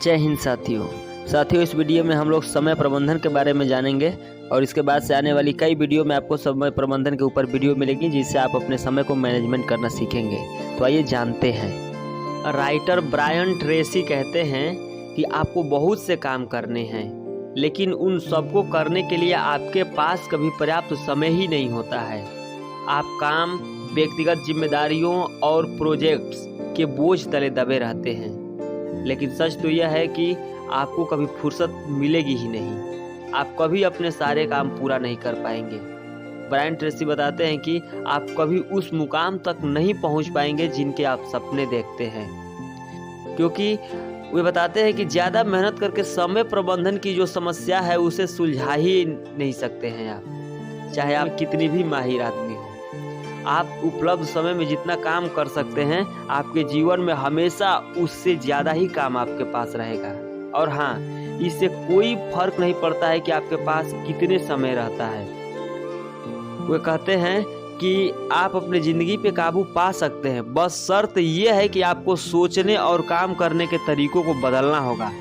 जय हिंद साथियों, इस वीडियो में हम लोग समय प्रबंधन के बारे में जानेंगे और इसके बाद से आने वाली कई वीडियो में आपको समय प्रबंधन के ऊपर वीडियो मिलेगी जिससे आप अपने समय को मैनेजमेंट करना सीखेंगे। तो आइए जानते हैं। राइटर ब्रायन ट्रेसी कहते हैं कि आपको बहुत से काम करने हैं, लेकिन उन सबको करने के लिए आपके पास कभी पर्याप्त समय ही नहीं होता है। आप काम, व्यक्तिगत जिम्मेदारियों और प्रोजेक्ट्स के बोझ तले दबे रहते हैं, लेकिन सच तो यह है कि आपको कभी फुर्सत मिलेगी ही नहीं। आप कभी अपने सारे काम पूरा नहीं कर पाएंगे। ब्रायन ट्रेसी बताते हैं कि आप कभी उस मुकाम तक नहीं पहुंच पाएंगे जिनके आप सपने देखते हैं, क्योंकि वे बताते हैं कि ज़्यादा मेहनत करके समय प्रबंधन की जो समस्या है उसे सुलझा ही नहीं सकते हैं आप, चाहे आप कितनी भी माहिर आदमी हो। आप उपलब्ध समय में जितना काम कर सकते हैं, आपके जीवन में हमेशा उससे ज़्यादा ही काम आपके पास रहेगा। और हाँ, इससे कोई फर्क नहीं पड़ता है कि आपके पास कितने समय रहता है। वे कहते हैं कि आप अपनी ज़िंदगी पे काबू पा सकते हैं, बस शर्त यह है कि आपको सोचने और काम करने के तरीकों को बदलना होगा।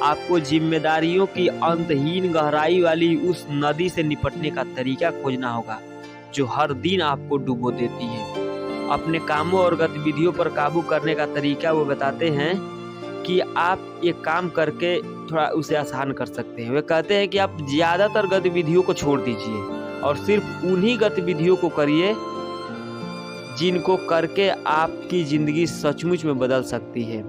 आपको जिम्मेदारियों की अंतहीन गहराई वाली उस नदी से निपटने का तरीका खोजना होगा जो हर दिन आपको डुबो देती है। अपने कामों और गतिविधियों पर काबू करने का तरीका वो बताते हैं कि आप एक काम करके थोड़ा उसे आसान कर सकते हैं। वे कहते हैं कि आप ज़्यादातर गतिविधियों को छोड़ दीजिए और सिर्फ उन्हीं गतिविधियों को करिए जिनको करके आपकी ज़िंदगी सचमुच में बदल सकती है।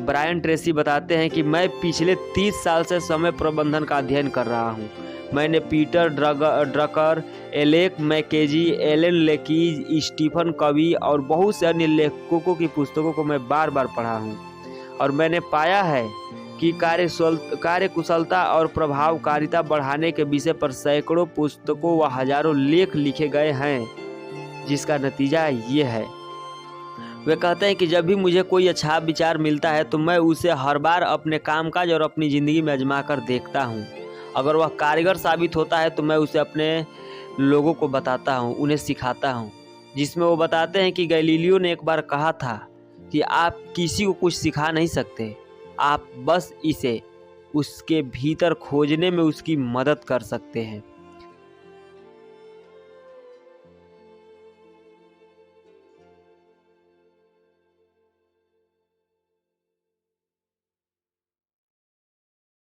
ब्रायन ट्रेसी बताते हैं कि मैं पिछले 30 साल से समय प्रबंधन का अध्ययन कर रहा हूँ। मैंने Peter Drucker, Alec Mackenzie, Alan Lakein, Stephen Covey और बहुत से अन्य लेखकों की पुस्तकों को मैं बार बार पढ़ा हूँ और मैंने पाया है कि कार्यकुशलता और प्रभावकारिता बढ़ाने के विषय पर सैकड़ों पुस्तकों व हजारों लेख लिखे गए हैं, जिसका नतीजा ये है। वे कहते हैं कि जब भी मुझे कोई अच्छा विचार मिलता है तो मैं उसे हर बार अपने कामकाज और अपनी ज़िंदगी में आजमा कर देखता हूँ। अगर वह कारगर साबित होता है तो मैं उसे अपने लोगों को बताता हूँ, उन्हें सिखाता हूँ। जिसमें वो बताते हैं कि गैलीलियो ने एक बार कहा था कि आप किसी को कुछ सिखा नहीं सकते, आप बस इसे उसके भीतर खोजने में उसकी मदद कर सकते हैं।